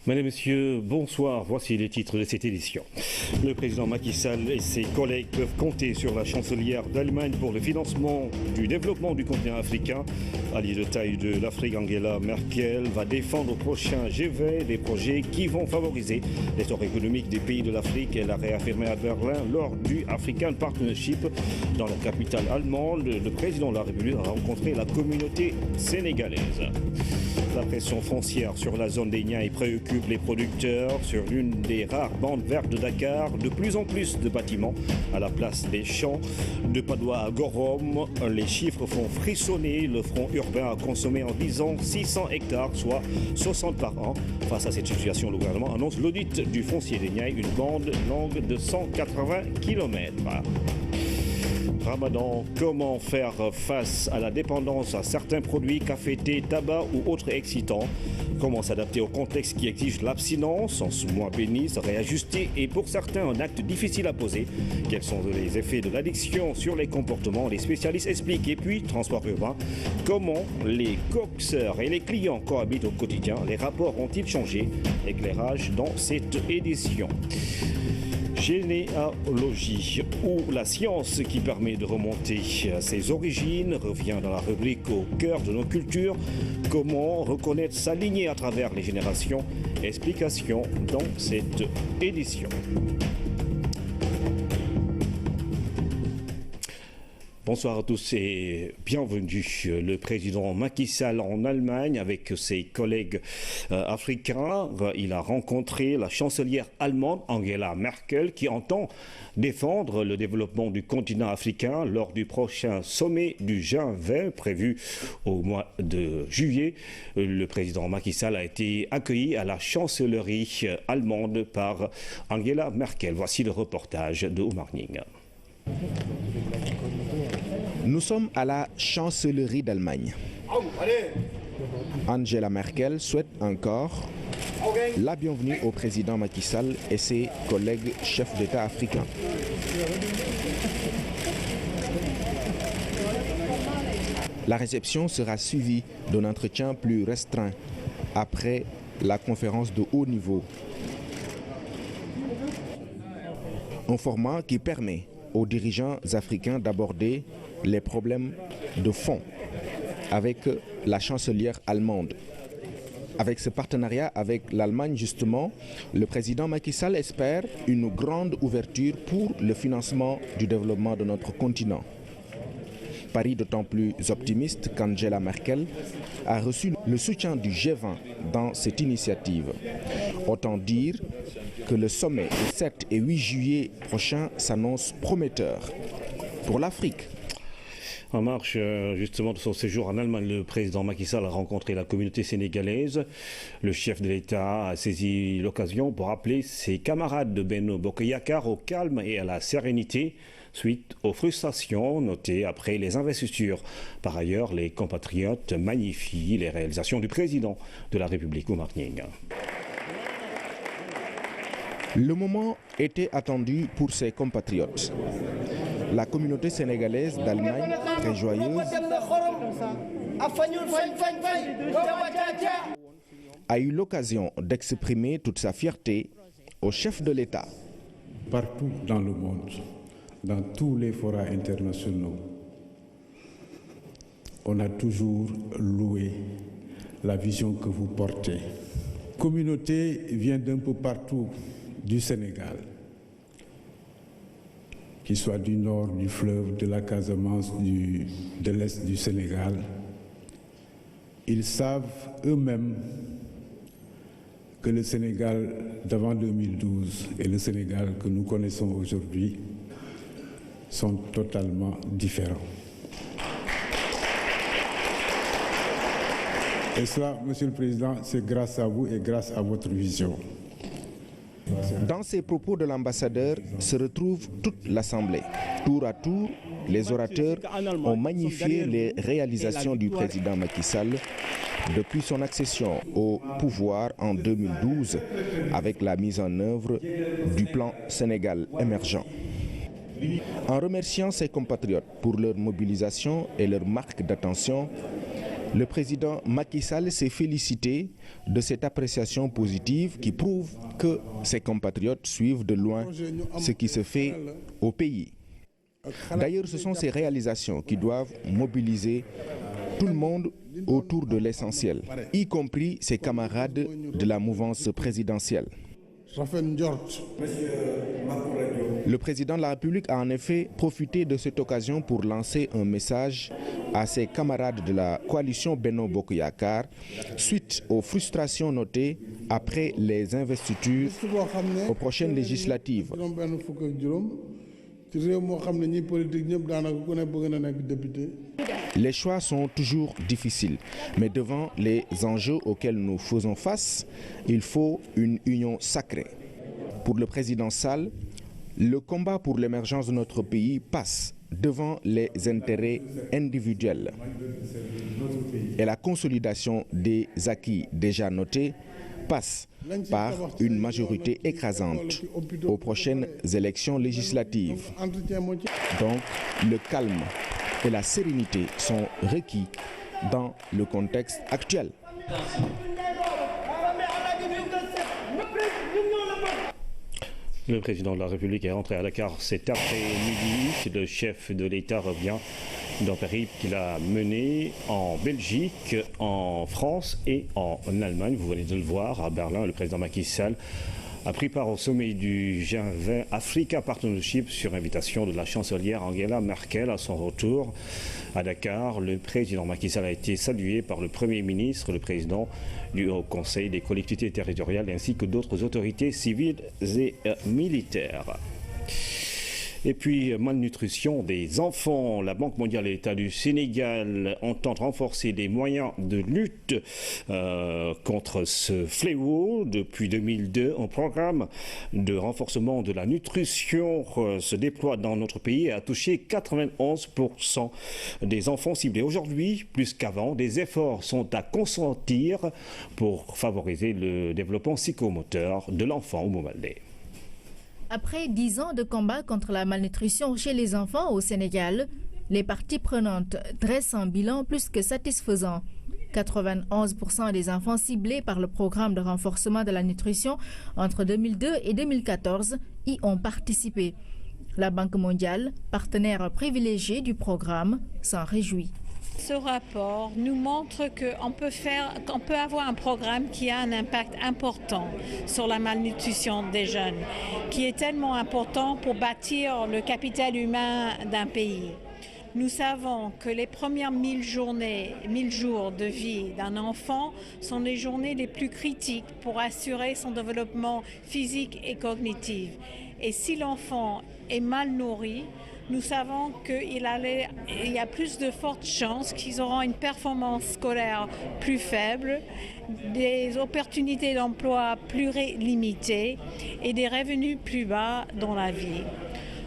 Mesdames et messieurs, bonsoir. Voici les titres de cette édition. Le président Macky Sall et ses collègues peuvent compter sur la chancelière d'Allemagne pour le financement du développement du continent africain. Alliée de taille de l'Afrique, Angela Merkel va défendre au prochain G20 des projets qui vont favoriser l'essor économique des pays de l'Afrique. Elle a réaffirmé à Berlin lors du African Partnership dans la capitale allemande. Le président de la République a rencontré la communauté sénégalaise. La pression foncière sur la zone des Niayes préoccupe les producteurs. Sur l'une des rares bandes vertes de Dakar, de plus en plus de bâtiments à la place des champs. De Padoua à Gorom, les chiffres font frissonner. Le front urbain a consommé en 10 ans 600 hectares, soit 60 par an. Face à cette situation, le gouvernement annonce l'audit du foncier des Niayes, une bande longue de 180 km. Ramadan, comment faire face à la dépendance à certains produits, café, thé, tabac ou autres excitants? Comment s'adapter au contexte qui exige l'abstinence en ce mois béni, se réajuster et pour certains un acte difficile à poser? Quels sont les effets de l'addiction sur les comportements? Les spécialistes expliquent. Et puis, transport urbain, comment les coxeurs et les clients cohabitent au quotidien? Les rapports ont-ils changé? Éclairage dans cette édition. Généalogie, ou la science qui permet de remonter à ses origines, revient dans la rubrique au cœur de nos cultures. Comment reconnaître sa lignée à travers les générations? Explication dans cette édition. Bonsoir à tous et bienvenue. Le président Macky Sall en Allemagne avec ses collègues africains. Il a rencontré la chancelière allemande Angela Merkel qui entend défendre le développement du continent africain lors du prochain sommet du G20 prévu au mois de juillet. Le président Macky Sall a été accueilli à la chancellerie allemande par Angela Merkel. Voici le reportage de Oumar Ning. Nous sommes à la chancellerie d'Allemagne. Angela Merkel souhaite encore la bienvenue au président Macky Sall et ses collègues chefs d'État africains. La réception sera suivie d'un entretien plus restreint après la conférence de haut niveau. Un format qui permet aux dirigeants africains d'aborder les problèmes de fond avec la chancelière allemande. Avec ce partenariat avec l'Allemagne, justement, le président Macky Sall espère une grande ouverture pour le financement du développement de notre continent. Paris d'autant plus optimiste qu'Angela Merkel a reçu le soutien du G20 dans cette initiative. Autant dire que le sommet du 7 et 8 juillet prochain s'annonce prometteur pour l'Afrique. En marche justement de son séjour en Allemagne, le président Macky Sall a rencontré la communauté sénégalaise. Le chef de l'État a saisi l'occasion pour appeler ses camarades de Benno Bokk Yakaar au calme et à la sérénité suite aux frustrations notées après les investitures. Par ailleurs, les compatriotes magnifient les réalisations du président de la République, Oumar Nying. Le moment était attendu pour ses compatriotes. La communauté sénégalaise d'Allemagne, très joyeuse, a eu l'occasion d'exprimer toute sa fierté au chef de l'État. Partout dans le monde, dans tous les forats internationaux, on a toujours loué la vision que vous portez. La communauté vient d'un peu partout du Sénégal, qu'il soit du nord du fleuve, de la Casamance, de l'est du Sénégal. Ils savent eux-mêmes que le Sénégal d'avant 2012 et le Sénégal que nous connaissons aujourd'hui sont totalement différents. Et cela, Monsieur le Président, c'est grâce à vous et grâce à votre vision. Dans ces propos de l'ambassadeur se retrouve toute l'Assemblée. Tour à tour, les orateurs ont magnifié les réalisations du président Macky Sall depuis son accession au pouvoir en 2012 avec la mise en œuvre du plan Sénégal émergent. En remerciant ses compatriotes pour leur mobilisation et leur marque d'attention, le président Macky Sall s'est félicité de cette appréciation positive qui prouve que ses compatriotes suivent de loin ce qui se fait au pays. D'ailleurs, ce sont ces réalisations qui doivent mobiliser tout le monde autour de l'essentiel, y compris ses camarades de la mouvance présidentielle. Le président de la République a en effet profité de cette occasion pour lancer un message à ses camarades de la coalition Benno Bokk Yakaar suite aux frustrations notées après les investitures aux prochaines législatives. Les choix sont toujours difficiles, mais devant les enjeux auxquels nous faisons face, il faut une union sacrée. Pour le président Sall, le combat pour l'émergence de notre pays passe devant les intérêts individuels. Et la consolidation des acquis déjà notés passe par une majorité écrasante aux prochaines élections législatives. Donc, le calme et la sérénité sont requis dans le contexte actuel. Le président de la République est rentré à Dakar cet après-midi. Le chef de l'État revient d'un périple qu'il a mené en Belgique, en France et en Allemagne. Vous venez de le voir à Berlin. Le président Macky Sall a pris part au sommet du G20 Africa Partnership sur invitation de la chancelière Angela Merkel. À son retour à Dakar, le président Macky Sall a été salué par le Premier ministre, le président du Haut Conseil des collectivités territoriales ainsi que d'autres autorités civiles et militaires. Et puis, malnutrition des enfants. La Banque mondiale et l'État du Sénégal entendent renforcer les moyens de lutte contre ce fléau. Depuis 2002, un programme de renforcement de la nutrition se déploie dans notre pays et a touché 91% des enfants ciblés. Aujourd'hui, plus qu'avant, des efforts sont à consentir pour favoriser le développement psychomoteur de l'enfant au Moumaldé. Après 10 ans de combat contre la malnutrition chez les enfants au Sénégal, les parties prenantes dressent un bilan plus que satisfaisant. 91% des enfants ciblés par le programme de renforcement de la nutrition entre 2002 et 2014 y ont participé. La Banque mondiale, partenaire privilégié du programme, s'en réjouit. Ce rapport nous montre qu'on peut avoir un programme qui a un impact important sur la malnutrition des jeunes, qui est tellement important pour bâtir le capital humain d'un pays. Nous savons que les premières 1000 jours de vie d'un enfant sont les journées les plus critiques pour assurer son développement physique et cognitif. Et si l'enfant est mal nourri, nous savons qu'il y a plus de fortes chances qu'ils auront une performance scolaire plus faible, des opportunités d'emploi plus limitées et des revenus plus bas dans la vie.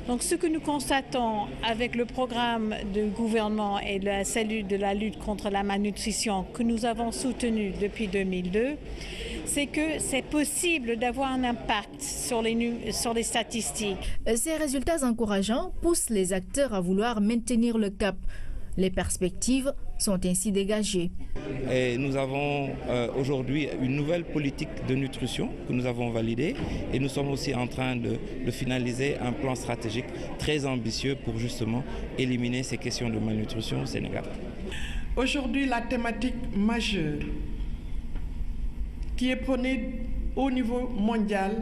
Donc ce que nous constatons avec le programme du gouvernement et la cellule de la lutte contre la malnutrition que nous avons soutenu depuis 2002, c'est que c'est possible d'avoir un impact sur les statistiques. Ces résultats encourageants poussent les acteurs à vouloir maintenir le cap. Les perspectives sont ainsi dégagées. Et nous avons aujourd'hui une nouvelle politique de nutrition que nous avons validée et nous sommes aussi en train de finaliser un plan stratégique très ambitieux pour justement éliminer ces questions de malnutrition au Sénégal. Aujourd'hui, la thématique majeure qui est prônée au niveau mondial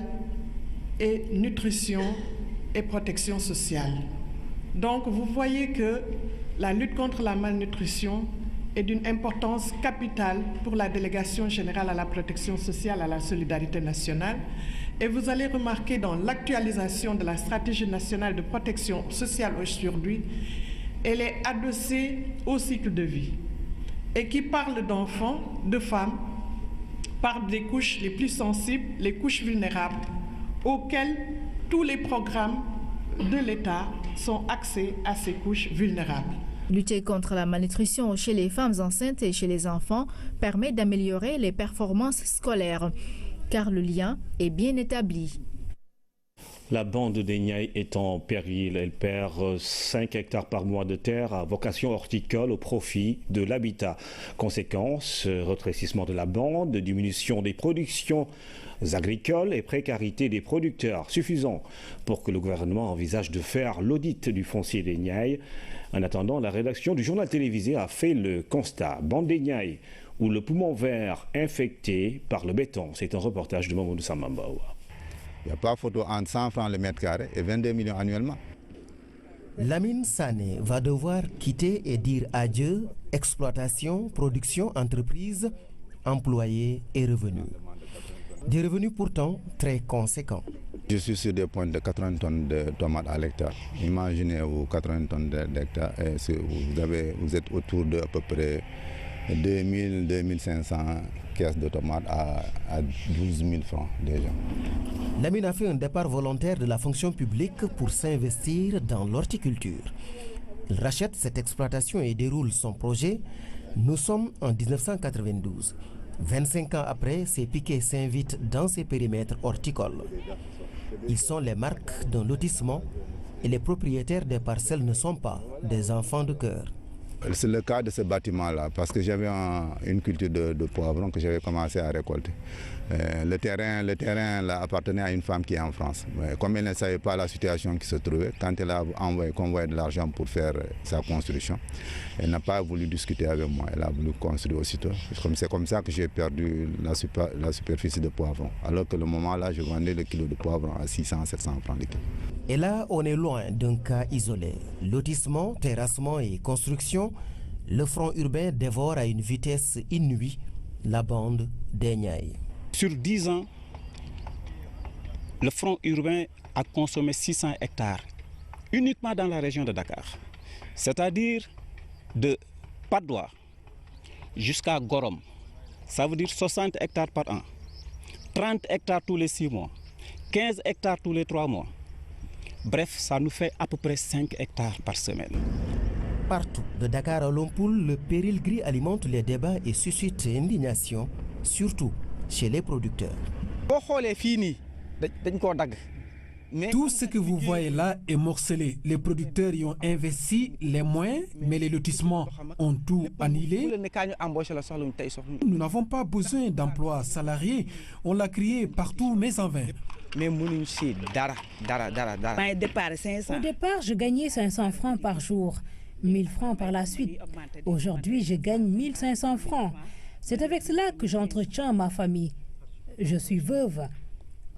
est nutrition et protection sociale. Donc vous voyez que la lutte contre la malnutrition est d'une importance capitale pour la Délégation générale à la protection sociale et à la solidarité nationale. Et vous allez remarquer dans l'actualisation de la stratégie nationale de protection sociale aujourd'hui, elle est adossée au cycle de vie et qui parle d'enfants, de femmes, par des couches les plus sensibles, les couches vulnérables, auxquelles tous les programmes de l'État sont axés à ces couches vulnérables. Lutter contre la malnutrition chez les femmes enceintes et chez les enfants permet d'améliorer les performances scolaires, car le lien est bien établi. La bande des Niayes est en péril. Elle perd 5 hectares par mois de terre à vocation horticole au profit de l'habitat. Conséquence, rétrécissement de la bande, diminution des productions agricoles et précarité des producteurs, suffisant pour que le gouvernement envisage de faire l'audit du foncier des Niayes. En attendant, la rédaction du journal télévisé a fait le constat. Bande des Niayes, où le poumon vert infecté par le béton. C'est un reportage de Mamadou Samambaoua. Il n'y a pas photo entre 100 francs le mètre carré et 22 millions annuellement. Lamine Sané va devoir quitter et dire adieu, exploitation, production, entreprise, employés et revenus. Des revenus pourtant très conséquents. Je suis sur des points de 80 tonnes de tomates à l'hectare. Imaginez-vous 80 tonnes d'hectare et vous êtes autour de à peu près 2000-2500 caisses de tomates à 12 000 francs déjà. Lamine a fait un départ volontaire de la fonction publique pour s'investir dans l'horticulture. Il rachète cette exploitation et déroule son projet. Nous sommes en 1992. 25 ans après, ces piquets s'invitent dans ces périmètres horticoles. Ils sont les marques d'un lotissement et les propriétaires des parcelles ne sont pas des enfants de cœur. C'est le cas de ce bâtiment-là, parce que j'avais une culture de poivrons que j'avais commencé à récolter. Le terrain là, appartenait à une femme qui est en France. Mais comme elle ne savait pas la situation qui se trouvait, quand elle a convoyé de l'argent pour faire sa construction, elle n'a pas voulu discuter avec moi, elle a voulu construire aussitôt. C'est comme ça que j'ai perdu la superficie de poivrons. Alors que le moment-là, je vendais le kilo de poivrons à 600-700 francs le kilo. Et là, on est loin d'un cas isolé. Lotissement, terrassement et construction, le front urbain dévore à une vitesse inouïe la bande des Niayes. Sur 10 ans, le front urbain a consommé 600 hectares, uniquement dans la région de Dakar. C'est-à-dire de Padoua jusqu'à Gorom. Ça veut dire 60 hectares par an, 30 hectares tous les 6 mois, 15 hectares tous les 3 mois. Bref, ça nous fait à peu près 5 hectares par semaine. Partout, de Dakar à Lompoul, le péril gris alimente les débats et suscite indignation, surtout chez les producteurs. Tout ce que vous voyez là est morcelé. Les producteurs y ont investi les moyens, mais les lotissements ont tout annulé. Nous n'avons pas besoin d'emplois salariés. On l'a crié partout, mais en vain. Au départ, je gagnais 500 francs par jour, 1000 francs par la suite. Aujourd'hui, je gagne 1500 francs. C'est avec cela que j'entretiens ma famille. Je suis veuve.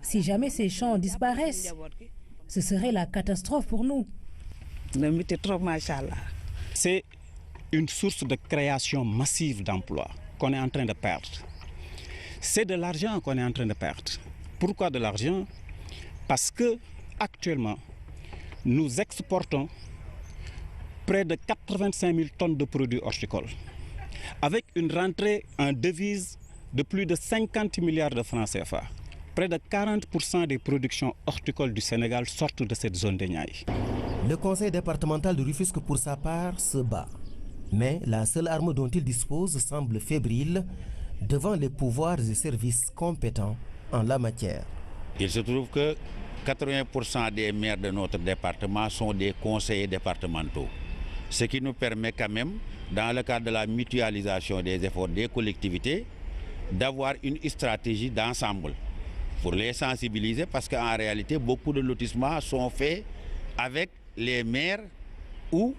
Si jamais ces champs disparaissent, ce serait la catastrophe pour nous. C'est une source de création massive d'emplois qu'on est en train de perdre. C'est de l'argent qu'on est en train de perdre. Pourquoi de l'argent? Parce que actuellement, nous exportons près de 85 000 tonnes de produits horticoles, avec une rentrée en devises de plus de 50 milliards de francs CFA. Près de 40% des productions horticoles du Sénégal sortent de cette zone des Niayes. Le conseil départemental de Rufisque, pour sa part, se bat. Mais la seule arme dont il dispose semble fébrile devant les pouvoirs et services compétents en la matière. Il se trouve que 80% des maires de notre département sont des conseillers départementaux. Ce qui nous permet quand même, dans le cadre de la mutualisation des efforts des collectivités, d'avoir une stratégie d'ensemble pour les sensibiliser, parce qu'en réalité, beaucoup de lotissements sont faits avec les maires ou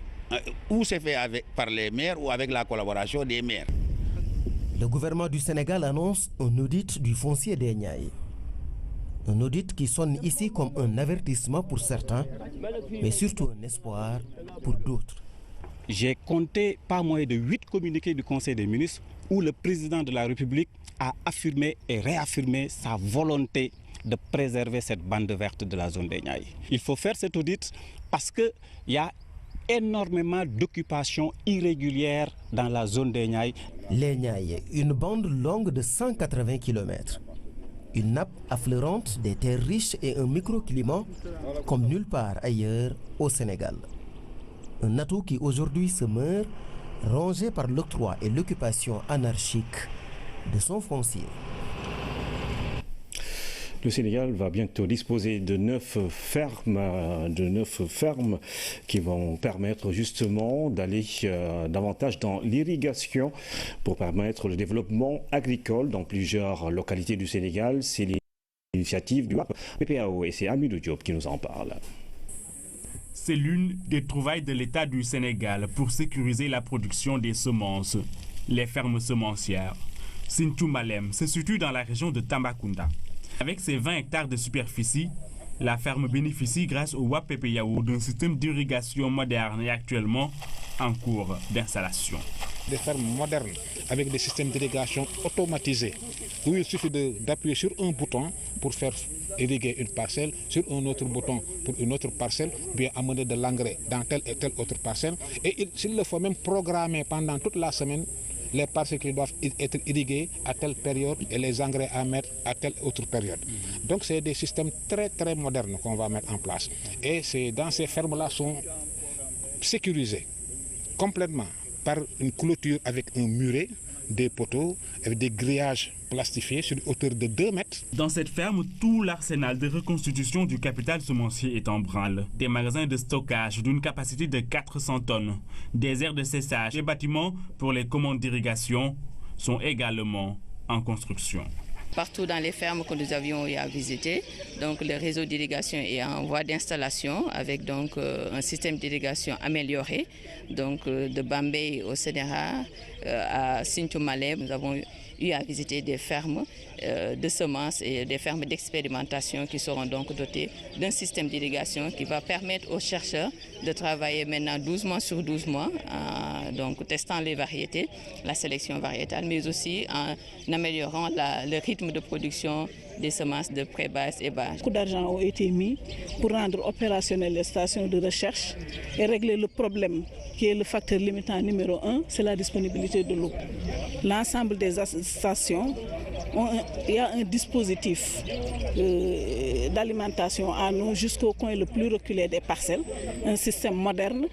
c'est fait par les maires ou avec la collaboration des maires. Le gouvernement du Sénégal annonce un audit du foncier des Niayes. Un audit qui sonne ici comme un avertissement pour certains, mais surtout un espoir pour d'autres. J'ai compté pas moins de 8 communiqués du Conseil des ministres où le président de la République a affirmé et réaffirmé sa volonté de préserver cette bande verte de la zone des Niayes. Il faut faire cet audit parce qu'il y a énormément d'occupations irrégulières dans la zone des Niayes. Les Niayes, une bande longue de 180 km. Une nappe affleurante, des terres riches et un microclimat comme nulle part ailleurs au Sénégal. Un atout qui aujourd'hui se meurt, rongé par l'octroi et l'occupation anarchique de son foncier. Le Sénégal va bientôt disposer de 9 fermes qui vont permettre justement d'aller davantage dans l'irrigation pour permettre le développement agricole dans plusieurs localités du Sénégal. C'est l'initiative du PPAO et c'est Amidou Diop qui nous en parle. C'est l'une des trouvailles de l'État du Sénégal pour sécuriser la production des semences, les fermes semencières. Sinthiou Malem se situe dans la région de Tambacounda. Avec ses 20 hectares de superficie, la ferme bénéficie grâce au WAPPYAO d'un système d'irrigation moderne et actuellement en cours d'installation. Des fermes modernes avec des systèmes d'irrigation automatisés où il suffit d'appuyer sur un bouton pour faire irriguer une parcelle, sur un autre bouton pour une autre parcelle, bien amener de l'engrais dans telle et telle autre parcelle. Et s'il le faut même programmer pendant toute la semaine les parcelles qui doivent être irriguées à telle période et les engrais à mettre à telle autre période. Donc c'est des systèmes très très modernes qu'on va mettre en place. Et dans ces fermes-là sont sécurisées complètement par une clôture avec un muret, des poteaux, avec des grillages plastifiés sur une hauteur de 2 mètres. Dans cette ferme, tout l'arsenal de reconstitution du capital semencier est en branle. Des magasins de stockage d'une capacité de 400 tonnes, des aires de séchage et bâtiments pour les commandes d'irrigation sont également en construction. Partout dans les fermes que nous avions eu à visiter, donc le réseau d'irrigation est en voie d'installation avec donc un système d'irrigation amélioré. Donc de Bambey au Sénégal à Sinthiou Malem, nous avons eu à visiter des fermes de semences et des fermes d'expérimentation qui seront donc dotées d'un système d'irrigation qui va permettre aux chercheurs de travailler maintenant 12 mois sur 12 mois, donc testant les variétés, la sélection variétale, mais aussi en améliorant le rythme de production des semences de pré-base et base. Beaucoup d'argent ont été mis pour rendre opérationnelles les stations de recherche et régler le problème qui est le facteur limitant numéro 1, c'est la disponibilité de l'eau. L'ensemble des stations, il y a un dispositif d'alimentation à nous jusqu'au coin le plus reculé des parcelles, un système moderne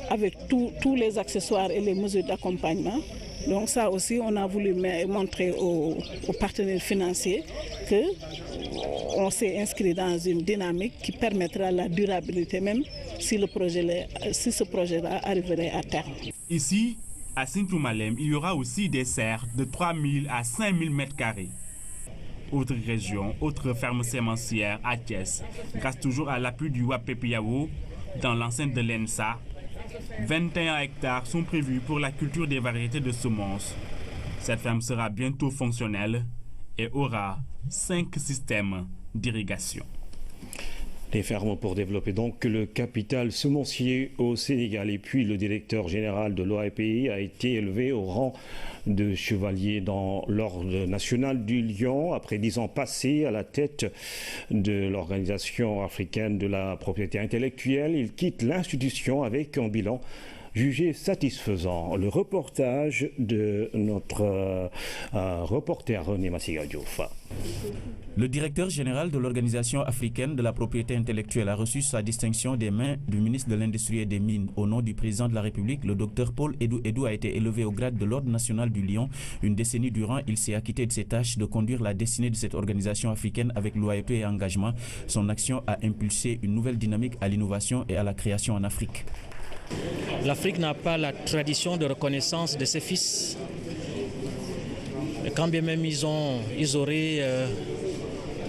avec tous les accessoires et les mesures d'accompagnement. Donc ça aussi, on a voulu montrer aux partenaires financiers qu'on s'est inscrit dans une dynamique qui permettra la durabilité même si ce projet-là arriverait à terme. Ici, à Sinthiou Malem, il y aura aussi des serres de 3000 à 5000 m². Autre région, autre ferme sémencière à Thiès, grâce toujours à l'appui du WAPPYAO dans l'enceinte de l'ENSA, 21 hectares sont prévus pour la culture des variétés de semences. Cette ferme sera bientôt fonctionnelle et aura 5 systèmes d'irrigation. Les fermes pour développer donc le capital semencier au Sénégal. Et puis le directeur général de l'OAPI a été élevé au rang de chevalier dans l'ordre national du Lion après 10 ans passés à la tête de l'Organisation africaine de la propriété intellectuelle. Il quitte l'institution avec un bilan jugé satisfaisant. Le reportage de notre reporter René Massiga-Diouf. Le directeur général de l'Organisation africaine de la propriété intellectuelle a reçu sa distinction des mains du ministre de l'Industrie et des Mines. Au nom du président de la République, le docteur Paul Edou a été élevé au grade de l'Ordre national du Lion. Une décennie durant, il s'est acquitté de ses tâches de conduire la destinée de cette organisation africaine avec loyauté et engagement. Son action a impulsé une nouvelle dynamique à l'innovation et à la création en Afrique. L'Afrique n'a pas la tradition de reconnaissance de ses fils. Et quand bien même ils auraient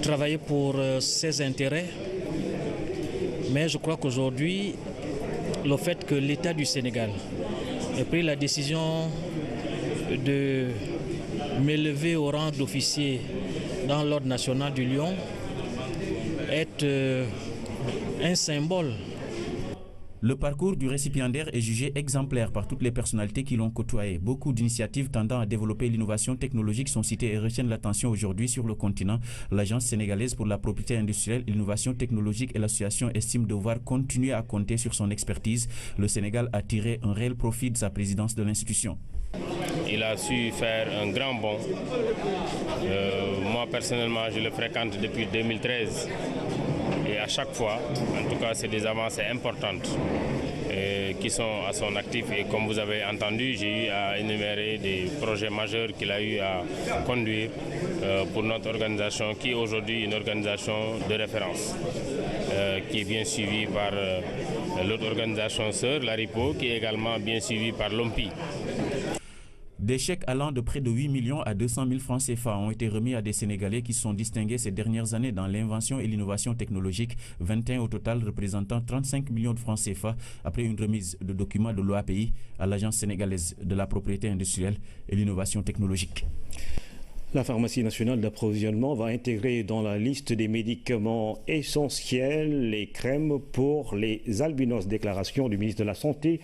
travaillé pour ses intérêts, mais je crois qu'aujourd'hui, le fait que l'État du Sénégal ait pris la décision de m'élever au rang d'officier dans l'Ordre national du Lion est un symbole. Le parcours du récipiendaire est jugé exemplaire par toutes les personnalités qui l'ont côtoyé. Beaucoup d'initiatives tendant à développer l'innovation technologique sont citées et retiennent l'attention aujourd'hui sur le continent. L'Agence sénégalaise pour la propriété industrielle et l'innovation technologique et l'association estiment devoir continuer à compter sur son expertise. Le Sénégal a tiré un réel profit de sa présidence de l'institution. Il a su faire un grand bond. Moi personnellement, je le fréquente depuis 2013. Et à chaque fois, en tout cas, c'est des avancées importantes qui sont à son actif. Et comme vous avez entendu, j'ai eu à énumérer des projets majeurs qu'il a eu à conduire pour notre organisation, qui est aujourd'hui une organisation de référence, qui est bien suivie par l'autre organisation sœur, l'ARIPO, qui est également bien suivie par l'OMPI. Des chèques allant de près de 8 millions à 200 000 francs CFA ont été remis à des Sénégalais qui se sont distingués ces dernières années dans l'invention et l'innovation technologique, 21 au total représentant 35 millions de francs CFA après une remise de documents de l'OAPI à l'Agence sénégalaise de la propriété industrielle et l'innovation technologique. La pharmacie nationale d'approvisionnement va intégrer dans la liste des médicaments essentiels les crèmes pour les albinos. Déclaration du ministre de la Santé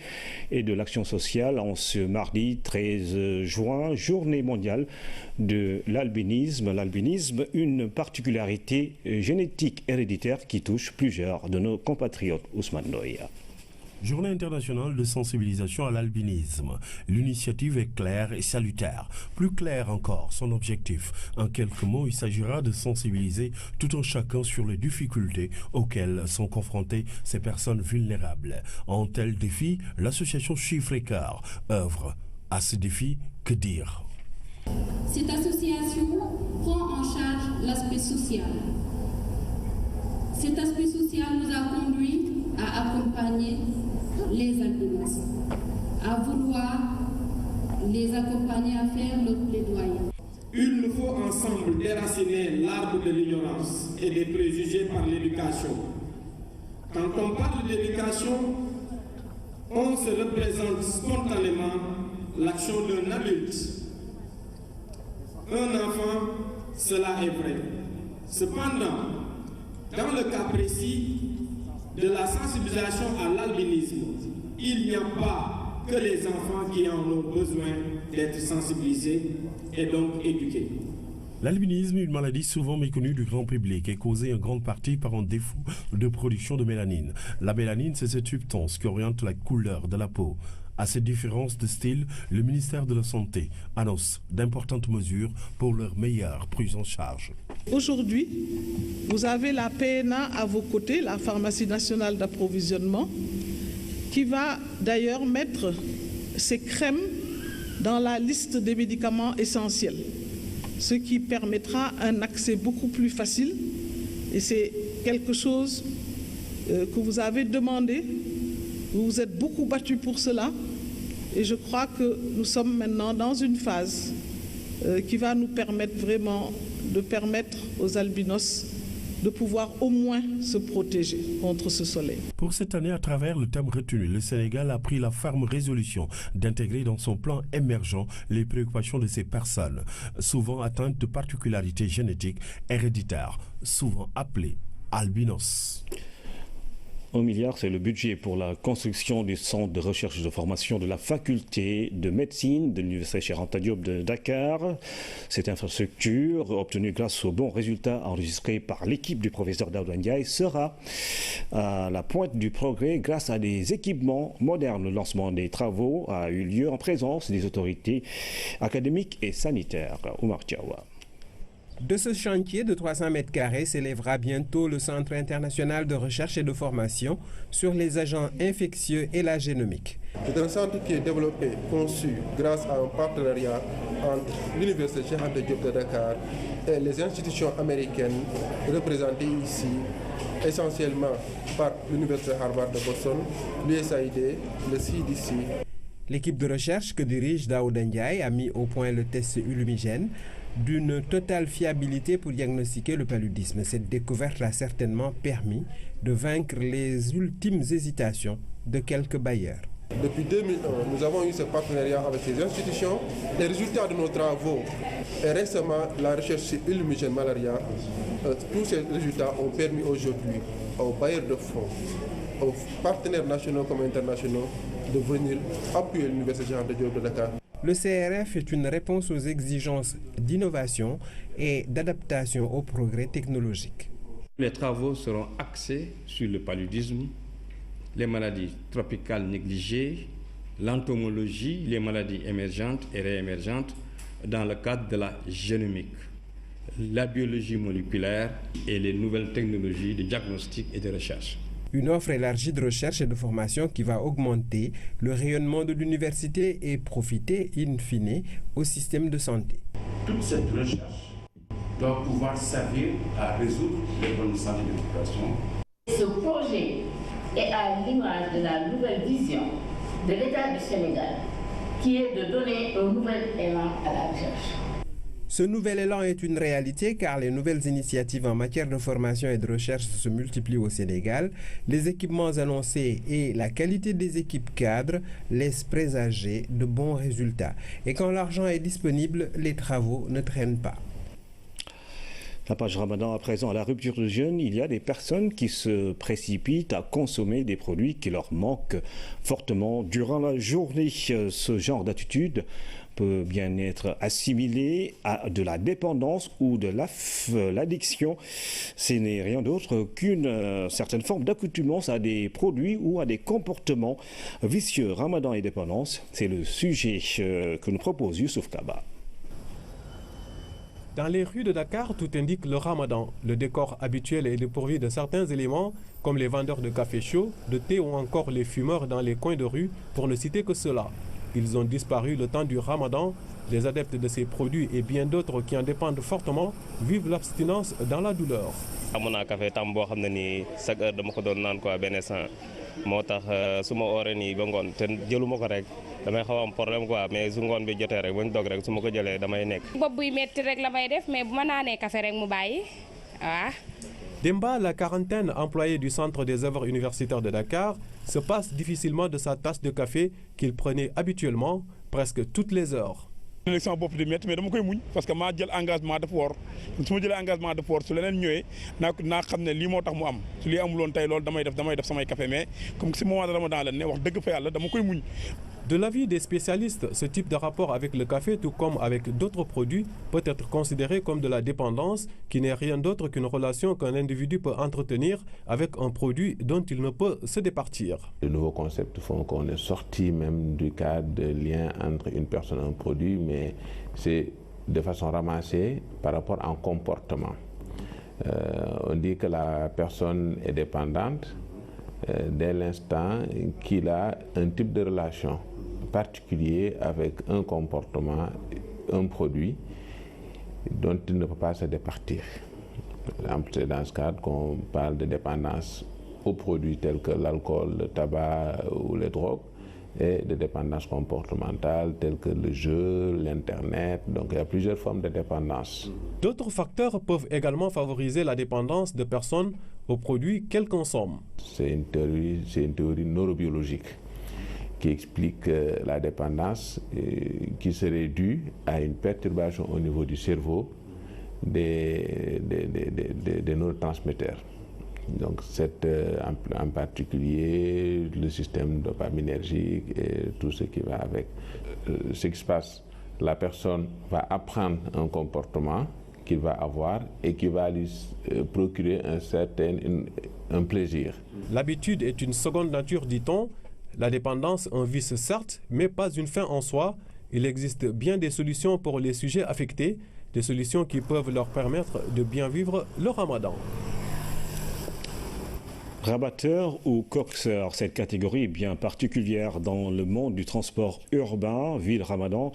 et de l'Action sociale en ce mardi 13 juin, journée mondiale de l'albinisme. L'albinisme, une particularité génétique héréditaire qui touche plusieurs de nos compatriotes. Ousmane Noya. Journée internationale de sensibilisation à l'albinisme. L'initiative est claire et salutaire. Plus clair encore, son objectif. En quelques mots, il s'agira de sensibiliser tout un chacun sur les difficultés auxquelles sont confrontées ces personnes vulnérables. En tel défi, l'association Chiffre et Quart œuvre à ce défi. Que dire? Cette association prend en charge l'aspect social. Cet aspect social nous a conduit à accompagner les albinos, à vouloir les accompagner à faire notre plaidoyer. Il nous faut ensemble déraciner l'arbre de l'ignorance et des préjugés par l'éducation. Quand on parle d'éducation, on se représente spontanément l'action d'un adulte. Un enfant, cela est vrai. Cependant, dans le cas précis de la sensibilisation à l'albinisme, il n'y a pas que les enfants qui en ont besoin d'être sensibilisés et donc éduqués. L'albinisme, une maladie souvent méconnue du grand public, est causée en grande partie par un défaut de production de mélanine. La mélanine, c'est cette substance qui oriente la couleur de la peau. À cette différence de style, le ministère de la Santé annonce d'importantes mesures pour leur meilleure prise en charge. Aujourd'hui, vous avez la PNA à vos côtés, la pharmacie nationale d'approvisionnement, qui va d'ailleurs mettre ces crèmes dans la liste des médicaments essentiels, ce qui permettra un accès beaucoup plus facile. Et c'est quelque chose que vous avez demandé. Vous vous êtes beaucoup battu pour cela et je crois que nous sommes maintenant dans une phase qui va nous permettre vraiment de permettre aux albinos de pouvoir au moins se protéger contre ce soleil. Pour cette année, à travers le thème retenu, le Sénégal a pris la ferme résolution d'intégrer dans son plan émergent les préoccupations de ces personnes, souvent atteintes de particularités génétiques héréditaires, souvent appelées albinos. 1 milliard, c'est le budget pour la construction du centre de recherche et de formation de la faculté de médecine de l'Université Cheikh Anta Diop de Dakar. Cette infrastructure, obtenue grâce aux bons résultats enregistrés par l'équipe du professeur Daouda Ndiaye, sera à la pointe du progrès grâce à des équipements modernes. Le lancement des travaux a eu lieu en présence des autorités académiques et sanitaires. Oumar Diawa. De ce chantier de 300 mètres carrés s'élèvera bientôt le Centre international de recherche et de formation sur les agents infectieux et la génomique. C'est un centre qui est développé, conçu grâce à un partenariat entre l'Université Cheikh Anta Diop de Dakar et les institutions américaines représentées ici essentiellement par l'Université Harvard de Boston, l'USAID, le CDC. L'équipe de recherche que dirige Daouda Ndiaye a mis au point le test Illumigène d'une totale fiabilité pour diagnostiquer le paludisme. Cette découverte a certainement permis de vaincre les ultimes hésitations de quelques bailleurs. Depuis 2001, nous avons eu ce partenariat avec ces institutions. Les résultats de nos travaux et récemment la recherche sur Illumigène malaria, tous ces résultats ont permis aujourd'hui aux bailleurs de fonds, aux partenaires nationaux comme internationaux de venir appuyer l'Université Cheikh Anta Diop de Dakar. Le CRF est une réponse aux exigences d'innovation et d'adaptation aux progrès technologiques. Les travaux seront axés sur le paludisme, les maladies tropicales négligées, l'entomologie, les maladies émergentes et réémergentes dans le cadre de la génomique, la biologie moléculaire et les nouvelles technologies de diagnostic et de recherche. Une offre élargie de recherche et de formation qui va augmenter le rayonnement de l'université et profiter in fine au système de santé. Toute cette recherche doit pouvoir servir à résoudre les problèmes de santé de l'éducation. Ce projet est à l'image de la nouvelle vision de l'État du Sénégal qui est de donner un nouvel élan à la recherche. Ce nouvel élan est une réalité car les nouvelles initiatives en matière de formation et de recherche se multiplient au Sénégal. Les équipements annoncés et la qualité des équipes cadres laissent présager de bons résultats. Et quand l'argent est disponible, les travaux ne traînent pas. La page Ramadan à présent, à la rupture de jeûne, il y a des personnes qui se précipitent à consommer des produits qui leur manquent fortement durant la journée. Ce genre d'attitude peut bien être assimilé à de la dépendance ou de l'addiction. Ce n'est rien d'autre qu'une certaine forme d'accoutumance à des produits ou à des comportements vicieux. Ramadan et dépendance, c'est le sujet que nous propose Youssouf Kaba. Dans les rues de Dakar, tout indique le Ramadan. Le décor habituel est dépourvu de certains éléments, comme les vendeurs de café chaud, de thé ou encore les fumeurs dans les coins de rue, pour ne citer que cela. Ils ont disparu le temps du Ramadan. Les adeptes de ces produits et bien d'autres qui en dépendent fortement vivent l'abstinence dans la douleur. Demba, la quarantaine employée du Centre des œuvres universitaires de Dakar, se passe difficilement de sa tasse de café qu'il prenait habituellement presque toutes les heures. mais dama koy muñ parce que maa jël engagement de fort su ma jëlee engagement de fort su leneen ñëwee naa xam ne lii moo tax mu am su lii amuloon tey loolu damay def samay café mais comme si moment de Ramadan la ne wax dëgg fa yàlla dama koy muñ. De l'avis des spécialistes, ce type de rapport avec le café, tout comme avec d'autres produits, peut être considéré comme de la dépendance, qui n'est rien d'autre qu'une relation qu'un individu peut entretenir avec un produit dont il ne peut se départir. De nouveaux concepts font qu'on est sorti même du cadre de lien entre une personne et un produit, mais c'est de façon ramassée par rapport à un comportement. On dit que la personne est dépendante dès l'instant qu'il a un type de relation particulier avec un comportement, un produit dont il ne peut pas se départir. C'est dans ce cadre qu'on parle de dépendance aux produits tels que l'alcool, le tabac ou les drogues, et de dépendance comportementale telles que le jeu, l'Internet. Donc il y a plusieurs formes de dépendance. D'autres facteurs peuvent également favoriser la dépendance de personnes aux produits qu'elles consomment. C'est une théorie neurobiologique qui explique la dépendance qui serait due à une perturbation au niveau du cerveau des neurotransmetteurs. Donc en particulier le système dopaminergique et tout ce qui va avec. Ce qui se passe, la personne va apprendre un comportement qu'il va avoir et qui va lui procurer un plaisir. L'habitude est une seconde nature, dit-on. La dépendance, un vice certes, mais pas une fin en soi. Il existe bien des solutions pour les sujets affectés, des solutions qui peuvent leur permettre de bien vivre le ramadan. Rabatteur ou coxeur, cette catégorie est bien particulière dans le monde du transport urbain, ville Ramadan,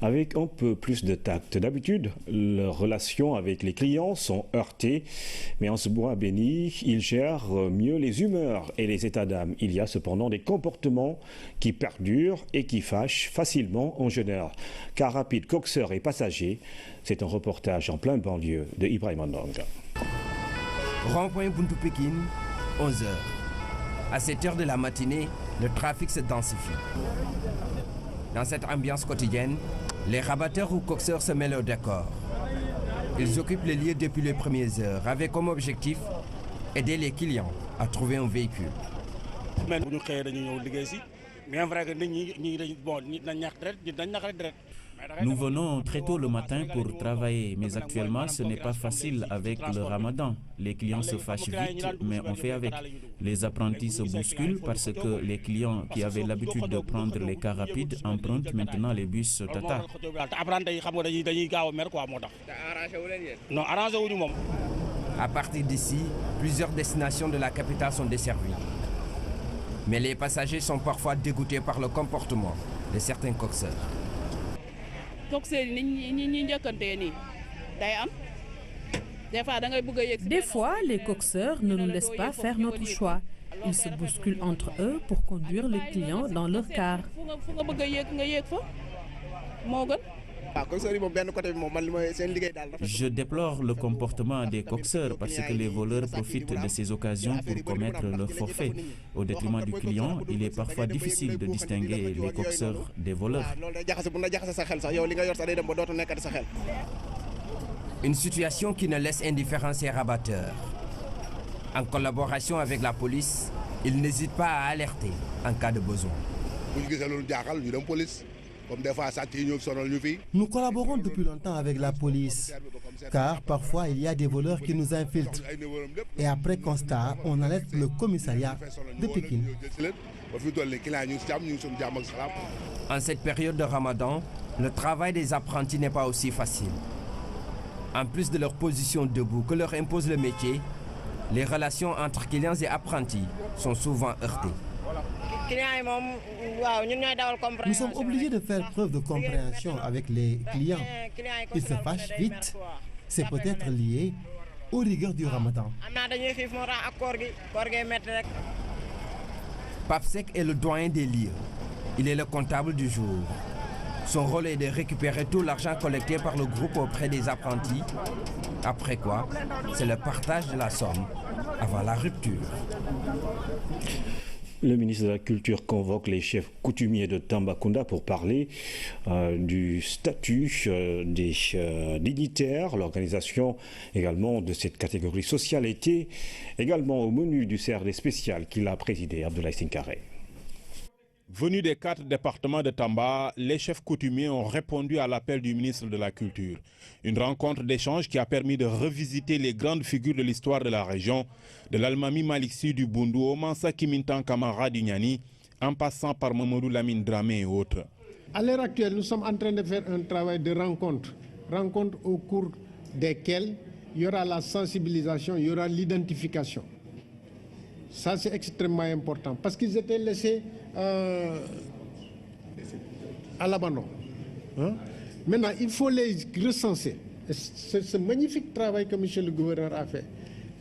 avec un peu plus de tact. D'habitude, leurs relations avec les clients sont heurtées, mais en ce mois béni, ils gèrent mieux les humeurs et les états d'âme. Il y a cependant des comportements qui perdurent et qui fâchent facilement en jeune heure. Car rapide, coxeur et passager, c'est un reportage en plein banlieue de Ibrahim Andong. Rond-point Buntu Pékin, 11h. À 7h de la matinée, le trafic se densifie. Dans cette ambiance quotidienne, les rabatteurs ou coxeurs se mêlent au décor. Ils occupent les lieux depuis les premières heures, avec comme objectif aider les clients à trouver un véhicule. Nous venons très tôt le matin pour travailler, mais actuellement ce n'est pas facile avec le ramadan. Les clients se fâchent vite, mais on fait avec. Les apprentis se bousculent parce que les clients qui avaient l'habitude de prendre les cars rapides empruntent maintenant les bus Tata. À partir d'ici, plusieurs destinations de la capitale sont desservies. Mais les passagers sont parfois dégoûtés par le comportement de certains coxeurs. Des fois, les coxeurs ne nous laissent pas faire notre choix. Ils se bousculent entre eux pour conduire les clients dans leur car. Je déplore le comportement des coxeurs parce que les voleurs profitent de ces occasions pour commettre leur forfait. Au détriment du client, il est parfois difficile de distinguer les coxeurs des voleurs. Une situation qui ne laisse indifférents ces rabatteurs. En collaboration avec la police, ils n'hésitent pas à alerter en cas de besoin. Nous collaborons depuis longtemps avec la police, car parfois il y a des voleurs qui nous infiltrent. Et après constat, on alerte le commissariat de Pékin. En cette période de Ramadan, le travail des apprentis n'est pas aussi facile. En plus de leur position debout que leur impose le métier, les relations entre clients et apprentis sont souvent heurtées. Nous sommes obligés de faire preuve de compréhension avec les clients. Ils se fâchent vite. C'est peut-être lié aux rigueurs du Ramadan. Papsek est le doyen des lieux. Il est le comptable du jour. Son rôle est de récupérer tout l'argent collecté par le groupe auprès des apprentis. Après quoi, c'est le partage de la somme avant la rupture. Le ministre de la Culture convoque les chefs coutumiers de Tambacounda pour parler du statut des dignitaires. L'organisation également de cette catégorie sociale était également au menu du CRD spécial qu'il a présidé, Abdoulaye Sinkaré. Venus des 4 départements de Tamba, les chefs coutumiers ont répondu à l'appel du ministre de la Culture. Une rencontre d'échange qui a permis de revisiter les grandes figures de l'histoire de la région, de l'Almami Maliksi du Bundu au Mansa Kimintan Kamara Dignani, en passant par Mamadou Lamine Dramé et autres. À l'heure actuelle, nous sommes en train de faire un travail de rencontre au cours desquelles il y aura la sensibilisation, il y aura l'identification. Ça, c'est extrêmement important parce qu'ils étaient laissés à l'abandon. Maintenant, il faut les recenser. C'est ce magnifique travail que M. le gouverneur a fait.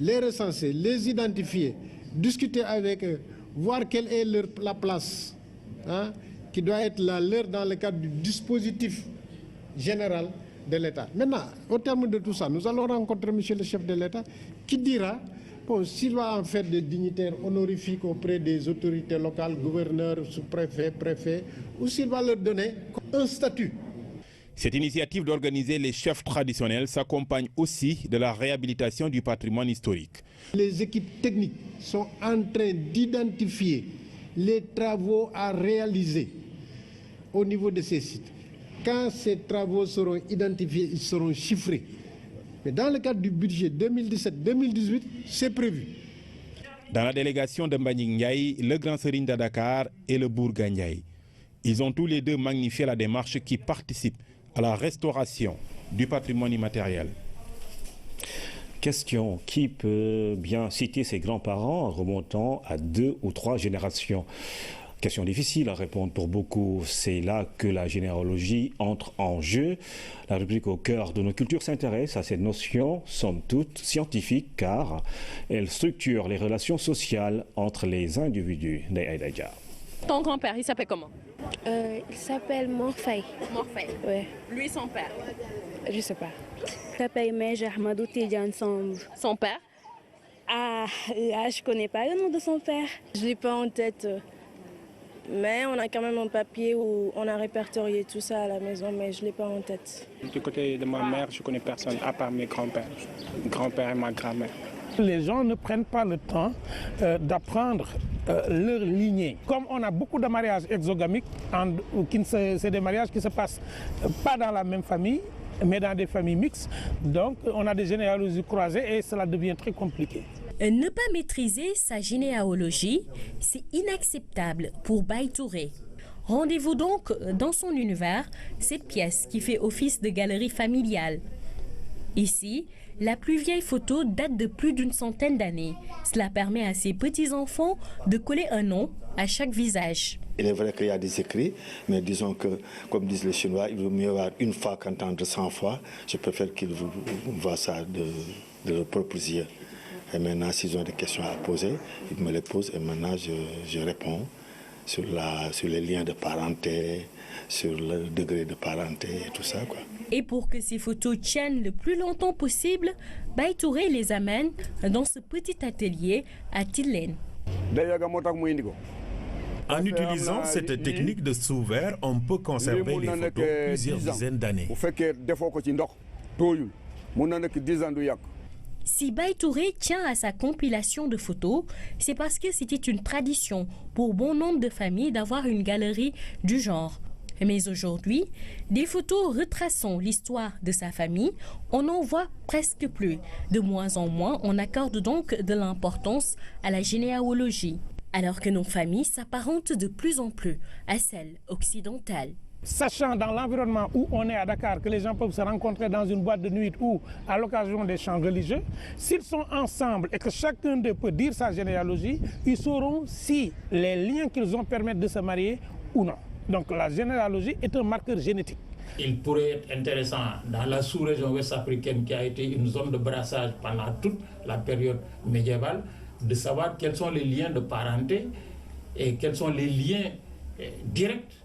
Les recenser, les identifier, discuter avec eux, voir quelle est la place qui doit être la leur dans le cadre du dispositif général de l'État. Maintenant, au terme de tout ça, nous allons rencontrer M. le chef de l'État qui dira s'il va en faire des dignitaires honorifiques auprès des autorités locales, gouverneurs, sous-préfets, préfets, ou s'il va leur donner un statut. Cette initiative d'organiser les chefs traditionnels s'accompagne aussi de la réhabilitation du patrimoine historique. Les équipes techniques sont en train d'identifier les travaux à réaliser au niveau de ces sites. Quand ces travaux seront identifiés, ils seront chiffrés. Mais dans le cadre du budget 2017-2018, c'est prévu. Dans la délégation de Mbagnick Ndiaye, le Grand Serigne de Dakar et le Bourga Ndiaye. Ils ont tous les deux magnifié la démarche qui participe à la restauration du patrimoine immatériel. Question, qui peut bien citer ses grands-parents en remontant à 2 ou 3 générations? Question difficile à répondre pour beaucoup. C'est là que la généalogie entre en jeu. La rubrique au cœur de nos cultures s'intéresse à cette notion, somme toute scientifique, car elle structure les relations sociales entre les individus. Ton grand-père, il s'appelle comment? Il s'appelle Morfay. Morfay. Ouais. Lui, son père? Je sais pas. Il s'appelle Mej Ahmadou Tidiane Samb. Son père? Ah, là, je connais pas le nom de son père. Je l'ai pas en tête. Mais on a quand même un papier où on a répertorié tout ça à la maison, mais je l'ai pas en tête. Du côté de ma mère, je connais personne, à part mes grands-pères. Mon grand-père et ma grand-mère. Les gens ne prennent pas le temps d'apprendre leur lignée. Comme on a beaucoup de mariages exogamiques, c'est des mariages qui ne se passent pas dans la même famille, mais dans des familles mixtes. Donc on a des généalogies croisées et cela devient très compliqué. Ne pas maîtriser sa généalogie, c'est inacceptable pour Baye Touré. Rendez-vous donc dans son univers, cette pièce qui fait office de galerie familiale. Ici, la plus vieille photo date de plus d'une centaine d'années. Cela permet à ses petits-enfants de coller un nom à chaque visage. Il est vrai qu'il y a des écrits, mais disons que, comme disent les Chinois, il vaut mieux voir une fois qu'entendre 100 fois. Je préfère qu'ils voient ça de leurs propres yeux. Et maintenant, s'ils ont des questions à poser, ils me les posent et maintenant je réponds sur les liens de parenté, sur le degré de parenté et tout ça, quoi. Et pour que ces photos tiennent le plus longtemps possible, Baye Touré les amène dans ce petit atelier à Tilène. En utilisant cette technique de sous-verre, on peut conserver les photos plusieurs dizaines d'années. Si Baye Touré tient à sa compilation de photos, c'est parce que c'était une tradition pour bon nombre de familles d'avoir une galerie du genre. Mais aujourd'hui, des photos retraçant l'histoire de sa famille, on n'en voit presque plus. De moins en moins, on accorde donc de l'importance à la généalogie, alors que nos familles s'apparentent de plus en plus à celles occidentales. Sachant dans l'environnement où on est à Dakar que les gens peuvent se rencontrer dans une boîte de nuit ou à l'occasion des chants religieux, s'ils sont ensemble et que chacun d'eux peut dire sa généalogie, ils sauront si les liens qu'ils ont permettent de se marier ou non. Donc la généalogie est un marqueur génétique. Il pourrait être intéressant dans la sous-région ouest-africaine qui a été une zone de brassage pendant toute la période médiévale, de savoir quels sont les liens de parenté et quels sont les liens directs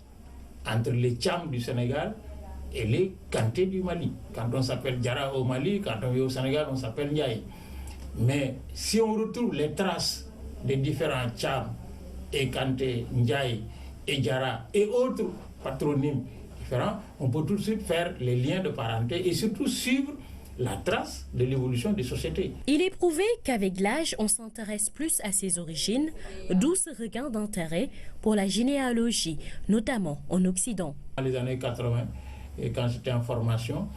entre les Tchams du Sénégal et les Kanté du Mali. Quand on s'appelle Diarra au Mali, quand on vit au Sénégal, on s'appelle Ndiaye. Mais si on retrouve les traces des différents Tchams et Kanté, Ndiaye et Diarra et autres patronymes différents, on peut tout de suite faire les liens de parenté et surtout suivre la trace de l'évolution des sociétés. Il est prouvé qu'avec l'âge, on s'intéresse plus à ses origines, d'où ce regain d'intérêt pour la généalogie, notamment en Occident. Dans les années 80, et quand j'étais en formation,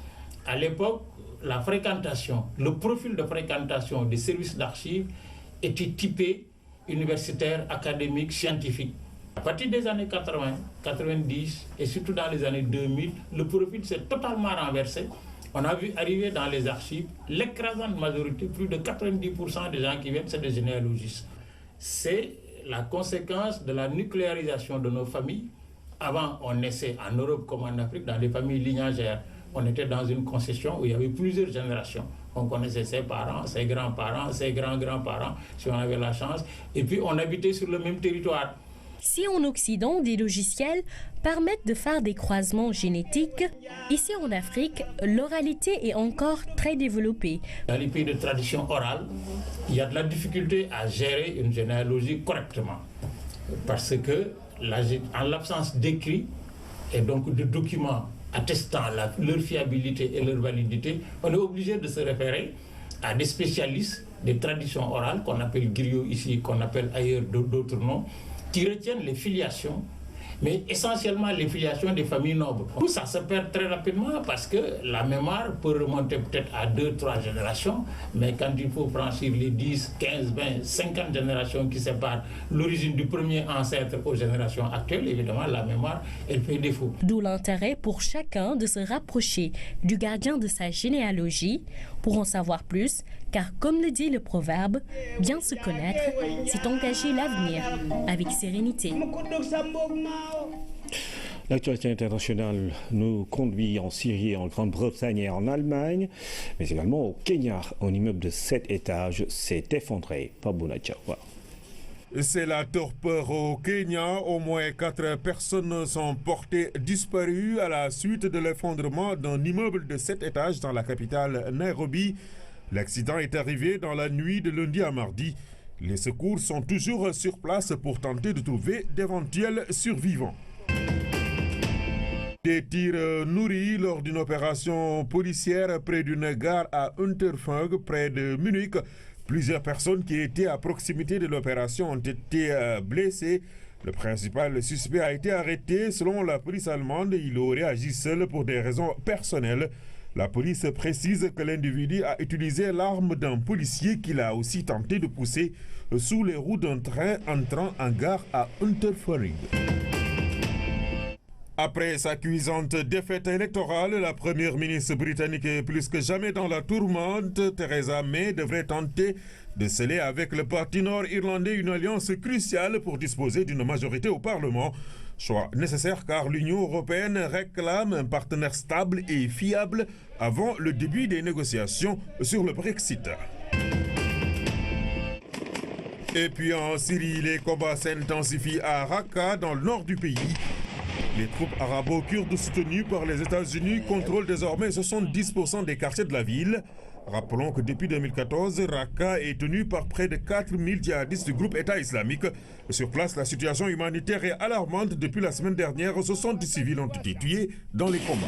à l'époque, la fréquentation, le profil de fréquentation des services d'archives était typé universitaire, académique, scientifique. À partir des années 80, 90 et surtout dans les années 2000, le profil s'est totalement renversé. On a vu arriver dans les archives l'écrasante majorité, plus de 90% des gens qui viennent, c'est des généalogistes. C'est la conséquence de la nucléarisation de nos familles. Avant, on naissait en Europe comme en Afrique dans des familles lignagères. On était dans une concession où il y avait plusieurs générations. On connaissait ses parents, ses grands-parents, ses grands-grands-parents, si on avait la chance. Et puis on habitait sur le même territoire. Si en Occident, des logiciels permettent de faire des croisements génétiques, ici en Afrique, l'oralité est encore très développée. Dans les pays de tradition orale, il y a de la difficulté à gérer une généalogie correctement. Parce que, en l'absence d'écrits et donc de documents attestant leur fiabilité et leur validité, on est obligé de se référer à des spécialistes des traditions orales, qu'on appelle griots ici, qu'on appelle ailleurs d'autres noms, qui retiennent les filiations, mais essentiellement les filiations des familles nobles. Ça se perd très rapidement parce que la mémoire peut remonter peut-être à 2-3 générations, mais quand il faut franchir les 10, 15, 20, 50 générations qui séparent l'origine du premier ancêtre aux générations actuelles, évidemment, la mémoire, elle fait défaut. D'où l'intérêt pour chacun de se rapprocher du gardien de sa généalogie pour en savoir plus, car comme le dit le proverbe, bien se connaître, c'est engager l'avenir avec sérénité. L'actualité internationale nous conduit en Syrie, en Grande-Bretagne et en Allemagne, mais également au Kenya. Un immeuble de 7 étages s'est effondré. C'est la torpeur au Kenya. Au moins 4 personnes sont portées disparues à la suite de l'effondrement d'un immeuble de 7 étages dans la capitale Nairobi. L'accident est arrivé dans la nuit de lundi à mardi. Les secours sont toujours sur place pour tenter de trouver d'éventuels survivants. Des tirs nourris lors d'une opération policière près d'une gare à Unterfung, près de Munich. Plusieurs personnes qui étaient à proximité de l'opération ont été blessées. Le principal suspect a été arrêté. Selon la police allemande, il aurait agi seul pour des raisons personnelles. La police précise que l'individu a utilisé l'arme d'un policier qu'il a aussi tenté de pousser sous les roues d'un train entrant en gare à Unterföhring. Après sa cuisante défaite électorale, la première ministre britannique est plus que jamais dans la tourmente. Theresa May devrait tenter de sceller avec le parti nord-irlandais une alliance cruciale pour disposer d'une majorité au Parlement. Choix nécessaire car l'Union européenne réclame un partenaire stable et fiable avant le début des négociations sur le Brexit. Et puis en Syrie, les combats s'intensifient à Raqqa, dans le nord du pays. Les troupes arabo-kurdes soutenues par les États-Unis contrôlent désormais 70% des quartiers de la ville. Rappelons que depuis 2014, Raqqa est tenue par près de 4000 djihadistes du groupe État islamique. Sur place, la situation humanitaire est alarmante. Depuis la semaine dernière, 70 civils ont été tués dans les combats.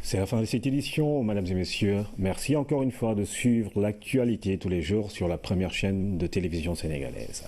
C'est la fin de cette édition, mesdames et messieurs. Merci encore une fois de suivre l'actualité tous les jours sur la première chaîne de télévision sénégalaise.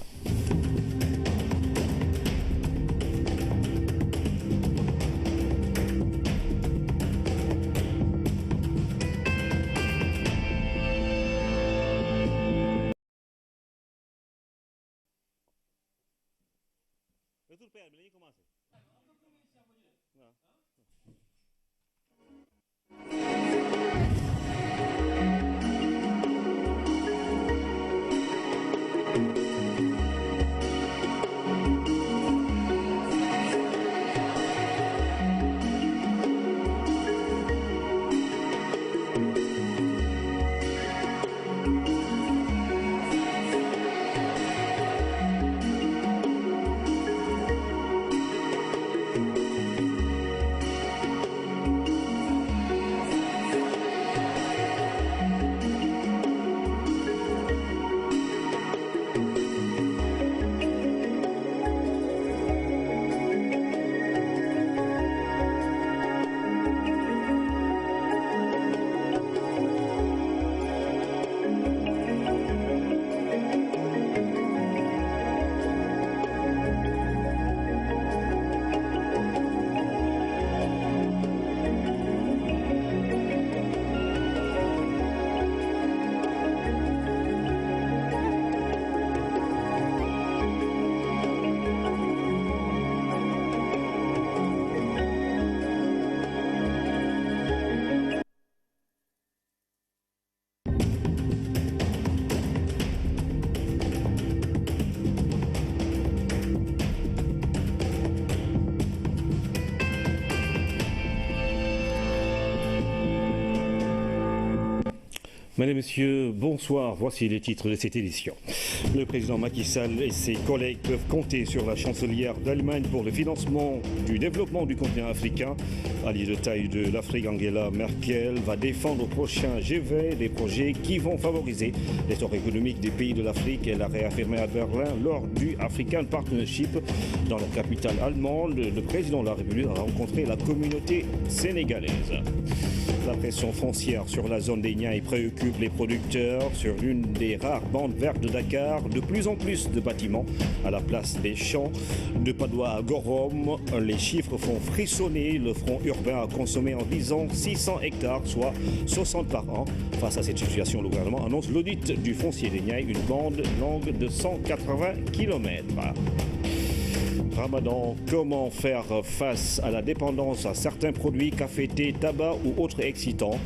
Mesdames et messieurs, bonsoir. Voici les titres de cette édition. Le président Macky Sall et ses collègues peuvent compter sur la chancelière d'Allemagne pour le financement du développement du continent africain. Alliée de taille de l'Afrique, Angela Merkel va défendre au prochain G20 des projets qui vont favoriser l'essor économique des pays de l'Afrique. Elle a réaffirmé à Berlin lors du African Partnership. Dans la capitale allemande, le président de la République a rencontré la communauté sénégalaise. La pression foncière sur la zone des Niayes préoccupe les producteurs. Sur l'une des rares bandes vertes de Dakar, de plus en plus de bâtiments à la place des champs. De Padoua à Gorom, les chiffres font frissonner. Le front urbain a consommé en 10 ans 600 hectares, soit 60 par an. Face à cette situation, le gouvernement annonce l'audit du foncier des Niayes, une bande longue de 180 km. Ramadan, comment faire face à la dépendance à certains produits, café, thé, tabac ou autres excitants?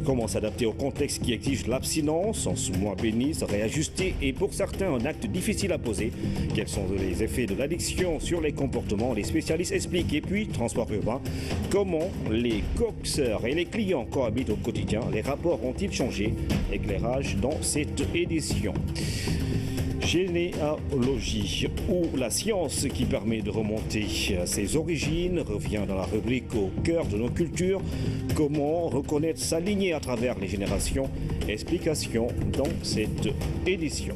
Comment s'adapter au contexte qui exige l'abstinence en ce mois béni, se réajuster et pour certains un acte difficile à poser? Quels sont les effets de l'addiction sur les comportements? Les spécialistes expliquent. Et puis, transport urbain, comment les coxeurs et les clients cohabitent au quotidien? Les rapports ont-ils changé? Éclairage dans cette édition. Généalogie, ou la science qui permet de remonter à ses origines, revient dans la rubrique au cœur de nos cultures. Comment reconnaître sa lignée à travers les générations? Explication dans cette édition.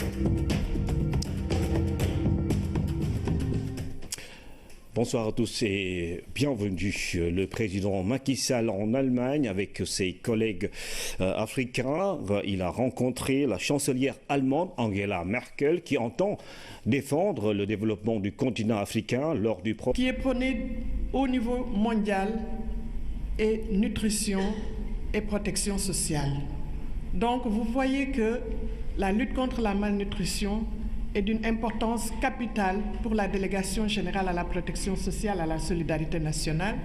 Bonsoir à tous et bienvenue. Le président Macky Sall en Allemagne avec ses collègues africains. Il a rencontré la chancelière allemande Angela Merkel qui entend défendre le développement du continent africain lors du qui est prôné au niveau mondial et nutrition et protection sociale. Donc vous voyez que la lutte contre la malnutrition est d'une importance capitale pour la délégation générale à la protection sociale, à la solidarité nationale.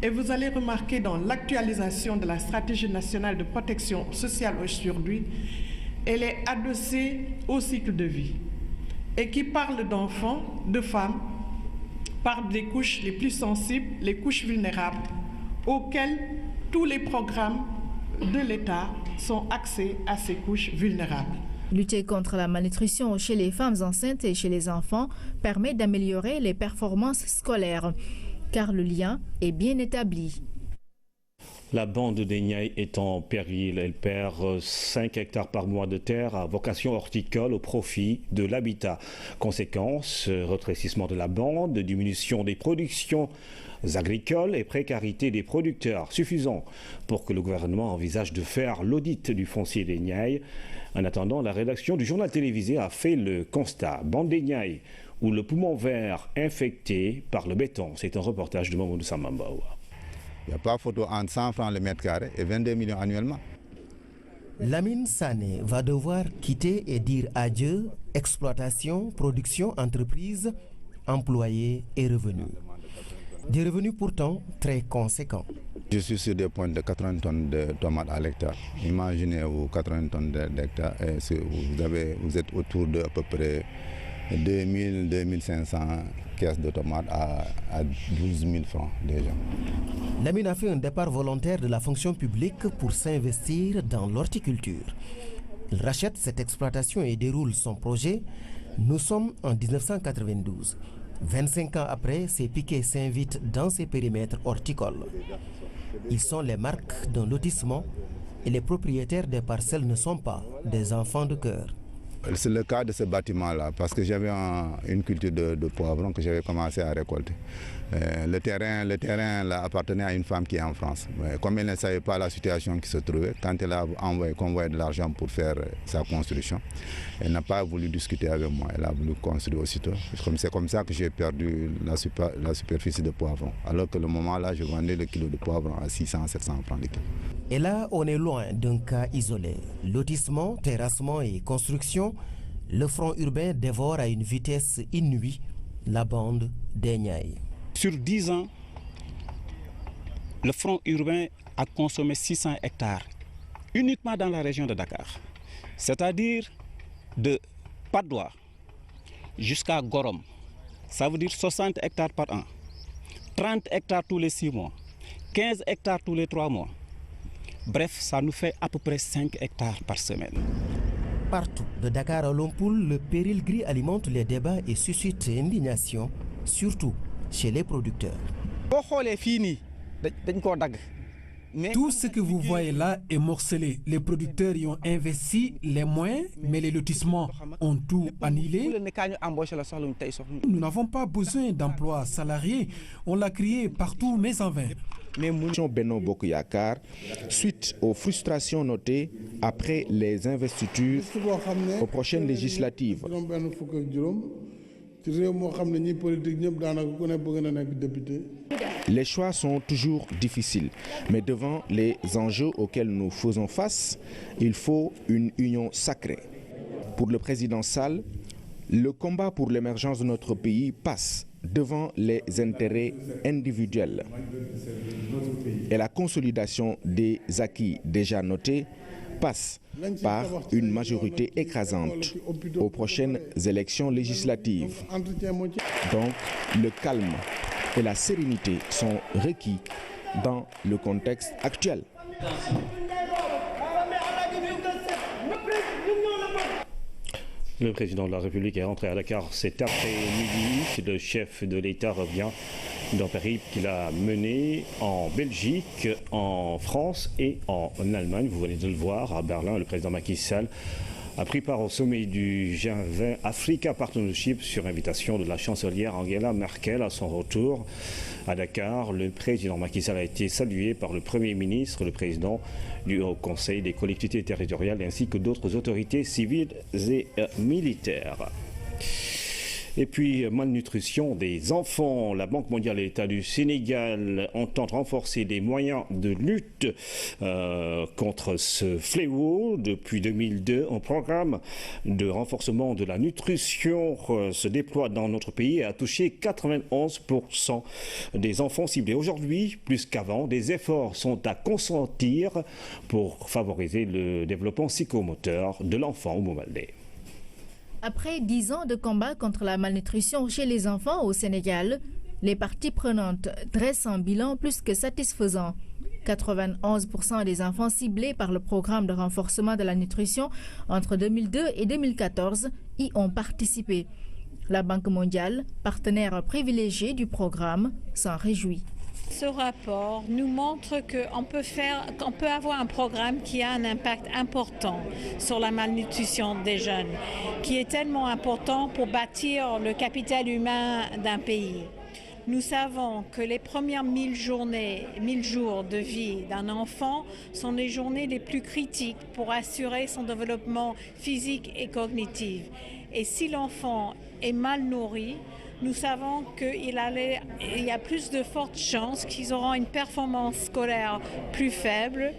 Et vous allez remarquer dans l'actualisation de la stratégie nationale de protection sociale aujourd'hui, elle est adossée au cycle de vie et qui parle d'enfants, de femmes, parle des couches les plus sensibles, les couches vulnérables, auxquelles tous les programmes de l'État sont axés à ces couches vulnérables. Lutter contre la malnutrition chez les femmes enceintes et chez les enfants permet d'améliorer les performances scolaires, car le lien est bien établi. La bande des Niayes est en péril. Elle perd 5 hectares par mois de terre à vocation horticole au profit de l'habitat. Conséquence, rétrécissement de la bande, diminution des productions agricoles et précarité des producteurs, suffisant pour que le gouvernement envisage de faire l'audit du foncier des Niayes. En attendant, la rédaction du journal télévisé a fait le constat. Bande des Niayes ou le poumon vert infecté par le béton. C'est un reportage de Mamadou Samambaoua. Il n'y a pas photo entre 100 francs le mètre carré et 22 millions annuellement. Lamine Sané va devoir quitter et dire adieu, exploitation, production, entreprise, employés et revenus. Des revenus pourtant très conséquents. Je suis sur des points de 80 tonnes de tomates à l'hectare. Imaginez-vous 80 tonnes d'hectares et vous êtes autour de à peu près 2000-2500 caisses de tomates à 12 000 francs déjà. Lamine a fait un départ volontaire de la fonction publique pour s'investir dans l'horticulture. Il rachète cette exploitation et déroule son projet. Nous sommes en 1992. 25 ans après, ces piquets s'invitent dans ces périmètres horticoles. Ils sont les marques d'un lotissement et les propriétaires des parcelles ne sont pas des enfants de cœur. C'est le cas de ce bâtiment-là, parce que j'avais une culture de poivrons que j'avais commencé à récolter. Le terrain là, appartenait à une femme qui est en France. Comme elle ne savait pas la situation qui se trouvait, quand elle a convoyé de l'argent pour faire sa construction, elle n'a pas voulu discuter avec moi. Elle a voulu construire aussitôt. C'est comme ça que j'ai perdu la superficie de poivrons. Alors que le moment là, je vendais le kilo de poivrons à 600-700 francs le kilo. Et là, on est loin d'un cas isolé. Lotissement, terrassement et construction, le front urbain dévore à une vitesse inouïe la bande des Niayes. Sur 10 ans, le front urbain a consommé 600 hectares uniquement dans la région de Dakar. C'est-à-dire de Padoua jusqu'à Gorom. Ça veut dire 60 hectares par an, 30 hectares tous les 6 mois, 15 hectares tous les 3 mois. Bref, ça nous fait à peu près 5 hectares par semaine. Partout, de Dakar à Lompoul, le péril gris alimente les débats et suscite indignation, surtout chez les producteurs. Tout ce que vous voyez là est morcelé. Les producteurs y ont investi les moyens, mais les lotissements ont tout annulé. Nous n'avons pas besoin d'emplois salariés. On l'a crié partout, mais en vain. Benno Bokk Yakaar, suite aux frustrations notées après les investitures aux prochaines législatives. Les choix sont toujours difficiles, mais devant les enjeux auxquels nous faisons face, il faut une union sacrée. Pour le président Sall, le combat pour l'émergence de notre pays passe devant les intérêts individuels. Et la consolidation des acquis déjà notés passe par une majorité écrasante aux prochaines élections législatives. Donc, le calme et la sérénité sont requis dans le contexte actuel. Le président de la République est rentré à Dakar cet après-midi. Le chef de l'État revient d'un périple qu'il a mené en Belgique, en France et en Allemagne. Vous venez de le voir à Berlin. Le président Macky Sall a pris part au sommet du G20 Africa Partnership sur invitation de la chancelière Angela Merkel. À son retour à Dakar, le président Macky Sall a été salué par le Premier ministre, le président du Haut Conseil des collectivités territoriales ainsi que d'autres autorités civiles et militaires. Et puis, malnutrition des enfants. La Banque mondiale et l'État du Sénégal entendent renforcer les moyens de lutte contre ce fléau. Depuis 2002, un programme de renforcement de la nutrition se déploie dans notre pays et a touché 91% des enfants ciblés. Aujourd'hui, plus qu'avant, des efforts sont à consentir pour favoriser le développement psychomoteur de l'enfant au Moumaldé. Après 10 ans de combat contre la malnutrition chez les enfants au Sénégal, les parties prenantes dressent un bilan plus que satisfaisant. 91% des enfants ciblés par le programme de renforcement de la nutrition entre 2002 et 2014 y ont participé. La Banque mondiale, partenaire privilégié du programme, s'en réjouit. Ce rapport nous montre qu'on peut avoir un programme qui a un impact important sur la malnutrition des jeunes, qui est tellement important pour bâtir le capital humain d'un pays. Nous savons que les premières 1000 jours de vie d'un enfant sont les journées les plus critiques pour assurer son développement physique et cognitif. Et si l'enfant est mal nourri, nous savons qu'il y a plus de fortes chances qu'ils auront une performance scolaire plus faible,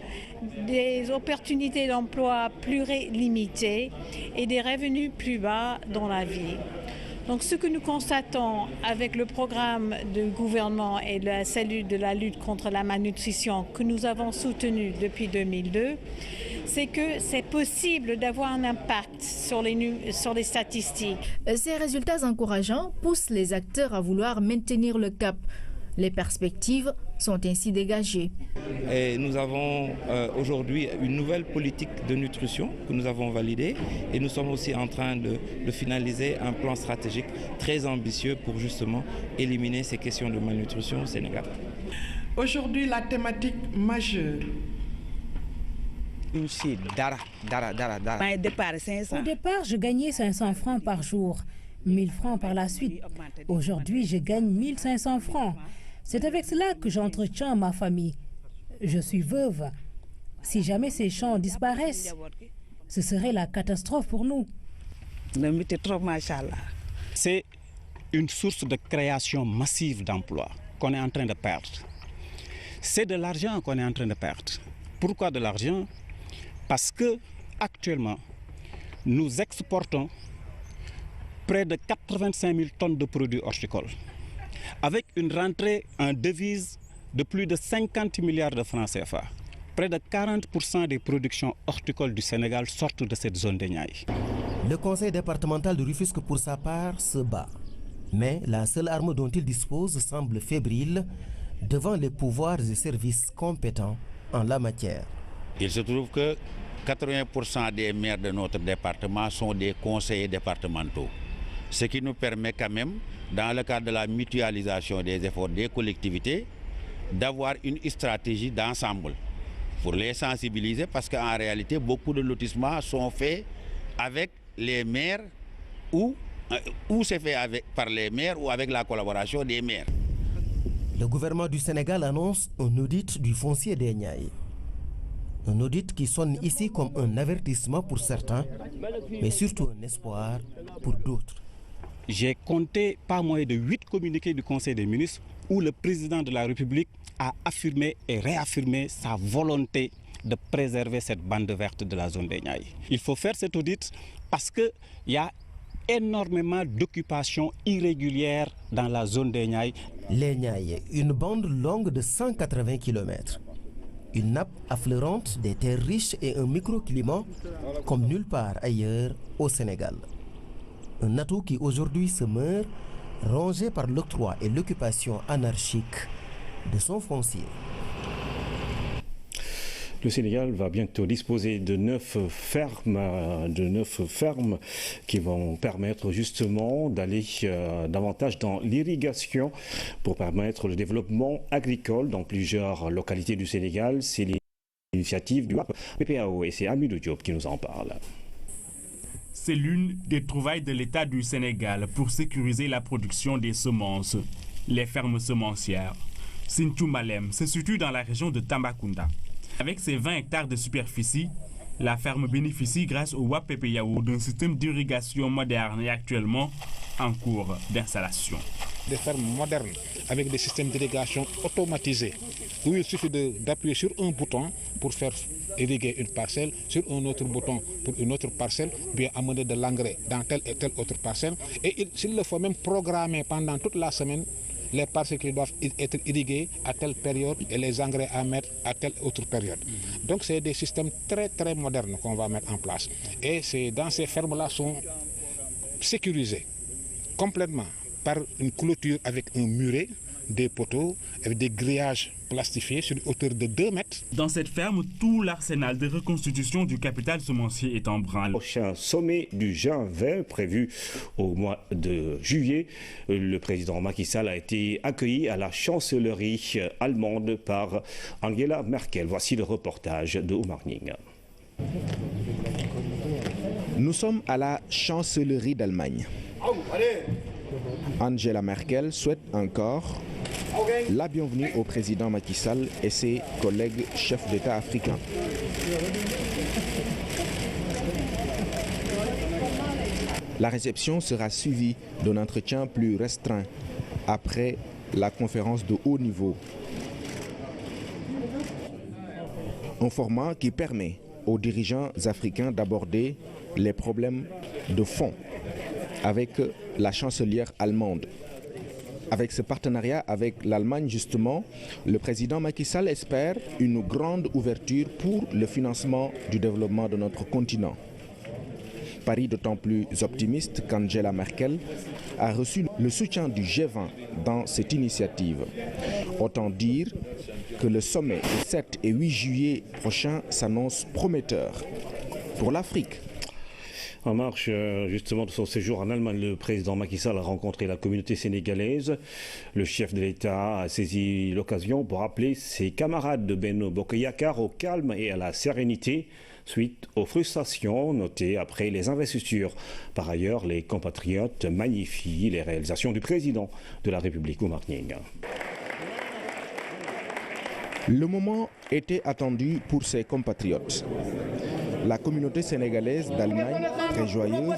des opportunités d'emploi plus limitées et des revenus plus bas dans la vie. Donc ce que nous constatons avec le programme du gouvernement et la cellule de la lutte contre la malnutrition que nous avons soutenu depuis 2002, c'est que c'est possible d'avoir un impact sur les statistiques. Ces résultats encourageants poussent les acteurs à vouloir maintenir le cap. Les perspectives sont ainsi dégagées. Et nous avons aujourd'hui une nouvelle politique de nutrition que nous avons validée et nous sommes aussi en train de finaliser un plan stratégique très ambitieux pour justement éliminer ces questions de malnutrition au Sénégal. Aujourd'hui, la thématique majeure. Au départ, je gagnais 500 francs par jour, 1000 francs par la suite. Aujourd'hui, je gagne 1500 francs. C'est avec cela que j'entretiens ma famille. Je suis veuve. Si jamais ces champs disparaissent, ce serait la catastrophe pour nous. C'est une source de création massive d'emplois qu'on est en train de perdre. C'est de l'argent qu'on est en train de perdre. Pourquoi de l'argent ? Parce que actuellement, nous exportons près de 85 000 tonnes de produits horticoles, avec une rentrée en devises de plus de 50 milliards de francs CFA. Près de 40% des productions horticoles du Sénégal sortent de cette zone de Niayes. Le conseil départemental de Rufisque, pour sa part, se bat. Mais la seule arme dont il dispose semble fébrile devant les pouvoirs et services compétents en la matière. Il se trouve que 80% des maires de notre département sont des conseillers départementaux. Ce qui nous permet quand même, dans le cadre de la mutualisation des efforts des collectivités, d'avoir une stratégie d'ensemble pour les sensibiliser, parce qu'en réalité, beaucoup de lotissements sont faits avec les maires ou c'est fait par les maires ou avec la collaboration des maires. Le gouvernement du Sénégal annonce un audit du foncier des Niayes. Un audit qui sonne ici comme un avertissement pour certains, mais surtout un espoir pour d'autres. J'ai compté pas moins de 8 communiqués du Conseil des ministres où le président de la République a affirmé et réaffirmé sa volonté de préserver cette bande verte de la zone des Niayes. Il faut faire cet audit parce qu'il y a énormément d'occupations irrégulières dans la zone des Niayes. Les Niayes, une bande longue de 180 km. Une nappe affleurante des terres riches et un microclimat comme nulle part ailleurs au Sénégal. Un atout qui aujourd'hui se meurt, rongé par l'octroi et l'occupation anarchique de son foncier. Le Sénégal va bientôt disposer de 9 fermes qui vont permettre justement d'aller davantage dans l'irrigation pour permettre le développement agricole dans plusieurs localités du Sénégal. C'est l'initiative du PPAO et c'est Amidou Diop qui nous en parle. C'est l'une des trouvailles de l'État du Sénégal pour sécuriser la production des semences, les fermes semencières. Sinthiou Malem se situe dans la région de Tambacounda. Avec ses 20 hectares de superficie, la ferme bénéficie grâce au WAPPEPAO d'un système d'irrigation moderne et actuellement en cours d'installation. Des fermes modernes avec des systèmes d'irrigation automatisés où il suffit d'appuyer sur un bouton pour faire irriguer une parcelle, sur un autre bouton pour une autre parcelle, bien amener de l'engrais dans telle et telle autre parcelle. Et s'il le faut même programmer pendant toute la semaine les parcelles qui doivent être irriguées à telle période et les engrais à mettre à telle autre période. Donc c'est des systèmes très très modernes qu'on va mettre en place. Et dans ces fermes-là sont sécurisées complètement par une clôture avec un muret, des poteaux, avec des grillages plastifiés sur une hauteur de 2 mètres. Dans cette ferme, tout l'arsenal de reconstitution du capital semencier est en branle. Prochain sommet du G20 prévu au mois de juillet, le président Macky Sall a été accueilli à la chancellerie allemande par Angela Merkel. Voici le reportage de Oumar Ning. Nous sommes à la chancellerie d'Allemagne. Angela Merkel souhaite encore la bienvenue au président Macky Sall et ses collègues chefs d'État africains. La réception sera suivie d'un entretien plus restreint après la conférence de haut niveau. Un format qui permet aux dirigeants africains d'aborder les problèmes de fond avec la chancelière allemande. Avec ce partenariat avec l'Allemagne, justement, le président Macky Sall espère une grande ouverture pour le financement du développement de notre continent. Paris d'autant plus optimiste qu'Angela Merkel a reçu le soutien du G20 dans cette initiative. Autant dire que le sommet des 7 et 8 juillet prochains s'annonce prometteur pour l'Afrique. En marche justement de son séjour en Allemagne, le président Macky Sall a rencontré la communauté sénégalaise. Le chef de l'État a saisi l'occasion pour appeler ses camarades de Benno Bokk Yakaar au calme et à la sérénité suite aux frustrations notées après les investitures. Par ailleurs, les compatriotes magnifient les réalisations du président de la République, Oumar Ning. Le moment était attendu pour ses compatriotes. La communauté sénégalaise d'Allemagne, très joyeuse,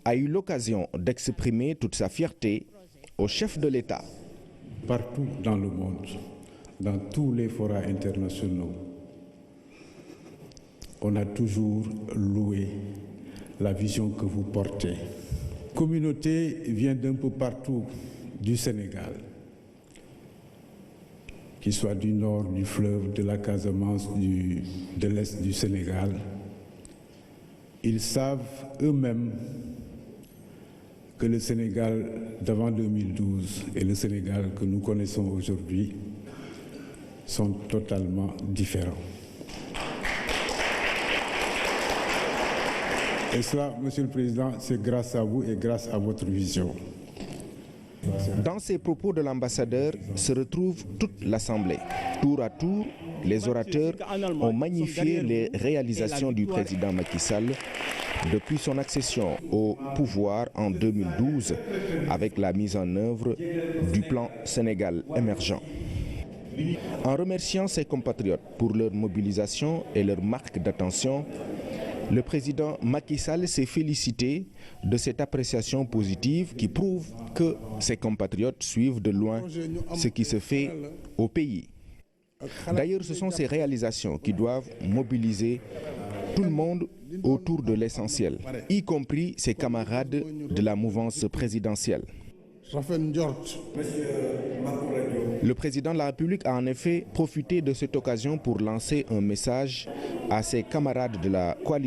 a eu l'occasion d'exprimer toute sa fierté au chef de l'État. Partout dans le monde, dans tous les forats internationaux, on a toujours loué la vision que vous portez. La communauté vient d'un peu partout du Sénégal, qu'il soit du nord du fleuve, de la Casamance, de l'est du Sénégal. Ils savent eux-mêmes que le Sénégal d'avant 2012 et le Sénégal que nous connaissons aujourd'hui sont totalement différents. Et cela, Monsieur le Président, c'est grâce à vous et grâce à votre vision. Dans ces propos de l'ambassadeur se retrouve toute l'Assemblée. Tour à tour, les orateurs ont magnifié les réalisations du président Macky Sall depuis son accession au pouvoir en 2012 avec la mise en œuvre du plan Sénégal émergent. En remerciant ses compatriotes pour leur mobilisation et leur marque d'attention, le président Macky Sall s'est félicité de cette appréciation positive qui prouve que ses compatriotes suivent de loin ce qui se fait au pays. D'ailleurs, ce sont ces réalisations qui doivent mobiliser tout le monde autour de l'essentiel, y compris ses camarades de la mouvance présidentielle. Le président de la République a en effet profité de cette occasion pour lancer un message à ses camarades de la coalition